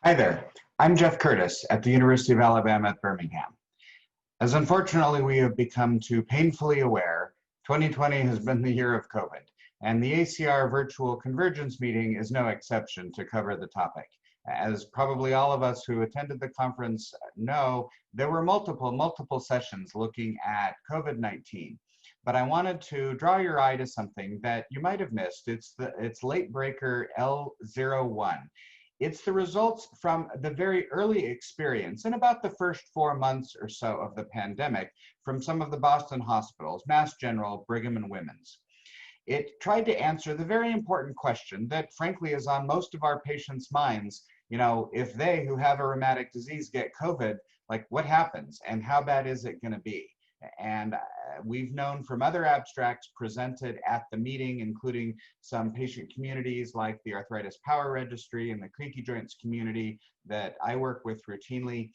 Hi there. I'm Jeff Curtis at the University of Alabama at Birmingham. As unfortunately we have become too painfully aware, 2020 has been the year of COVID, and the ACR virtual convergence meeting is no exception to cover the topic. As probably all of us who attended the conference know, there were multiple sessions looking at COVID-19. But I wanted to draw your eye to something that you might have missed. It's late breaker L01. It's the results from the very early experience in about the first 4 months or so of the pandemic from some of the Boston hospitals, Mass General, Brigham and Women's. It tried to answer the very important question that frankly is on most of our patients' minds. If they who have a rheumatic disease get COVID, like what happens and how bad is it going to be? And we've known from other abstracts presented at the meeting, including some patient communities like the Arthritis Power Registry and the Creaky Joints community that I work with routinely,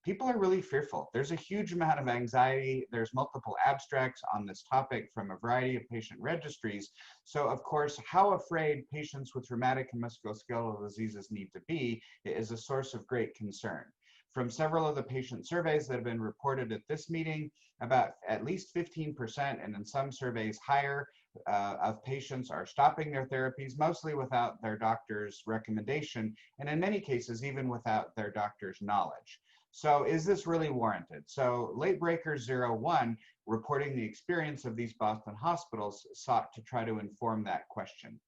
people are really fearful. There's a huge amount of anxiety. There's multiple abstracts on this topic from a variety of patient registries. So of course, how afraid patients with rheumatic and musculoskeletal diseases need to be is a source of great concern. From several of the patient surveys that have been reported at this meeting, about at least 15%, and in some surveys higher, of patients are stopping their therapies, mostly without their doctor's recommendation, and in many cases, even without their doctor's knowledge. So is this really warranted? So Late Breaker 01, reporting the experience of these Boston hospitals, sought to try to inform that question.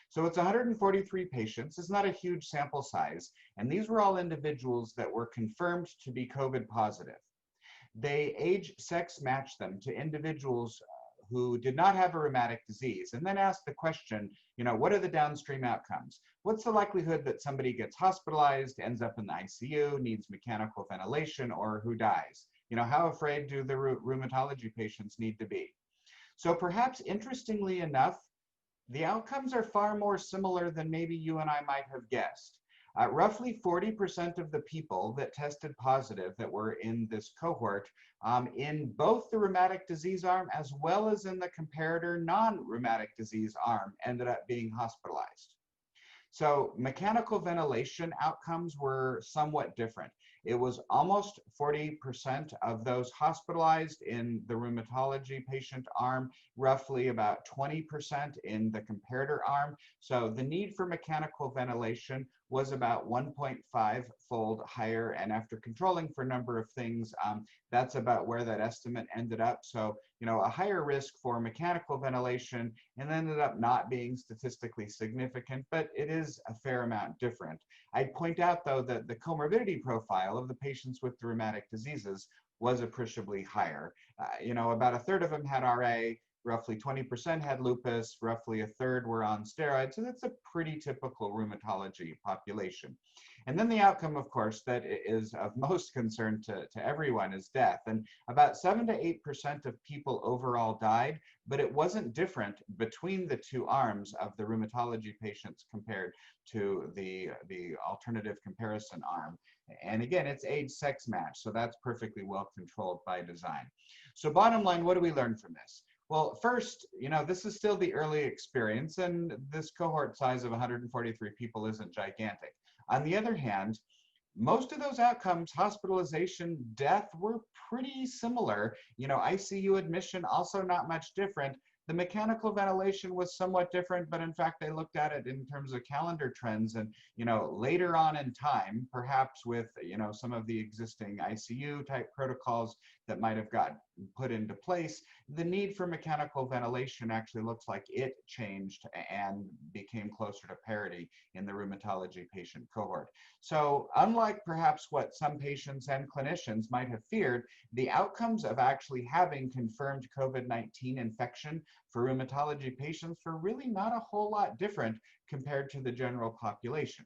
So it's 143 patients. It's not a huge sample size. And these were all individuals that were confirmed to be COVID positive. They age sex matched them to individuals who did not have a rheumatic disease, and then asked the question, what are the downstream outcomes? What's the likelihood that somebody gets hospitalized, ends up in the ICU, needs mechanical ventilation, or who dies? How afraid do the rheumatology patients need to be? So perhaps interestingly enough, the outcomes are far more similar than maybe you and I might have guessed. Roughly 40% of the people that tested positive that were in this cohort, in both the rheumatic disease arm as well as in the comparator non-rheumatic disease arm, ended up being hospitalized. So mechanical ventilation outcomes were somewhat different. It was almost 40% of those hospitalized in the rheumatology patient arm, roughly about 20% in the comparator arm. So the need for mechanical ventilation was about 1.5-fold higher. And after controlling for a number of things, that's about where that estimate ended up. So, a higher risk for mechanical ventilation and ended up not being statistically significant, but it is a fair amount different. I'd point out, though, that the comorbidity profile of the patients with the rheumatic diseases was appreciably higher. About a third of them had RA, roughly 20% had lupus, roughly a third were on steroids, so that's a pretty typical rheumatology population. And then the outcome, of course, that is of most concern to everyone is death. And about 7 to 8% of people overall died, but it wasn't different between the two arms of the rheumatology patients compared to the alternative comparison arm. And again, it's age sex match, so that's perfectly well controlled by design. So bottom line, what do we learn from this? Well, first, this is still the early experience, and this cohort size of 143 people isn't gigantic. On the other hand, most of those outcomes, hospitalization, death, were pretty similar. ICU admission, also not much different. The mechanical ventilation was somewhat different, but in fact, they looked at it in terms of calendar trends. And, later on in time, perhaps with, some of the existing ICU type protocols that might have got put into place, the need for mechanical ventilation actually looks like it changed and became closer to parity in the rheumatology patient cohort. So unlike perhaps what some patients and clinicians might have feared, the outcomes of actually having confirmed COVID-19 infection for rheumatology patients were really not a whole lot different compared to the general population.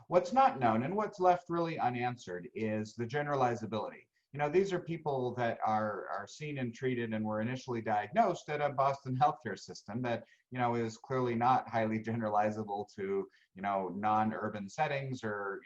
What's not known and what's left really unanswered is the generalizability. These are people that are seen and treated and were initially diagnosed at a Boston healthcare system that, is clearly not highly generalizable to, non-urban settings or,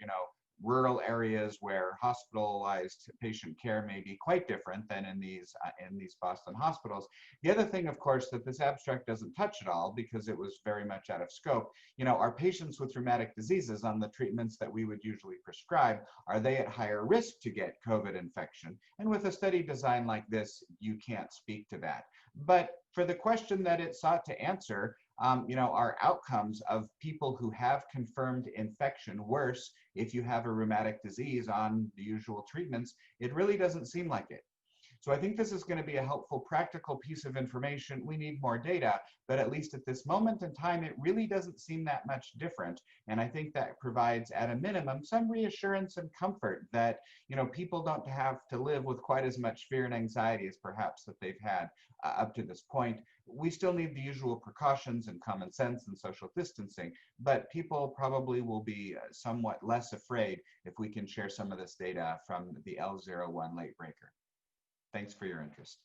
rural areas where hospitalized patient care may be quite different than in these Boston hospitals. The other thing, of course, that this abstract doesn't touch at all because it was very much out of scope, are patients with rheumatic diseases on the treatments that we would usually prescribe, are they at higher risk to get COVID infection? And with a study design like this, you can't speak to that. But for the question that it sought to answer, are outcomes of people who have confirmed infection worse if you have a rheumatic disease on the usual treatments? It really doesn't seem like it. So I think this is going to be a helpful practical piece of information. We need more data, but at least at this moment in time, it really doesn't seem that much different. And I think that provides, at a minimum, some reassurance and comfort that people don't have to live with quite as much fear and anxiety as perhaps that they've had up to this point. We still need the usual precautions and common sense and social distancing, but people probably will be somewhat less afraid if we can share some of this data from the L01 late breaker. Thanks for your interest.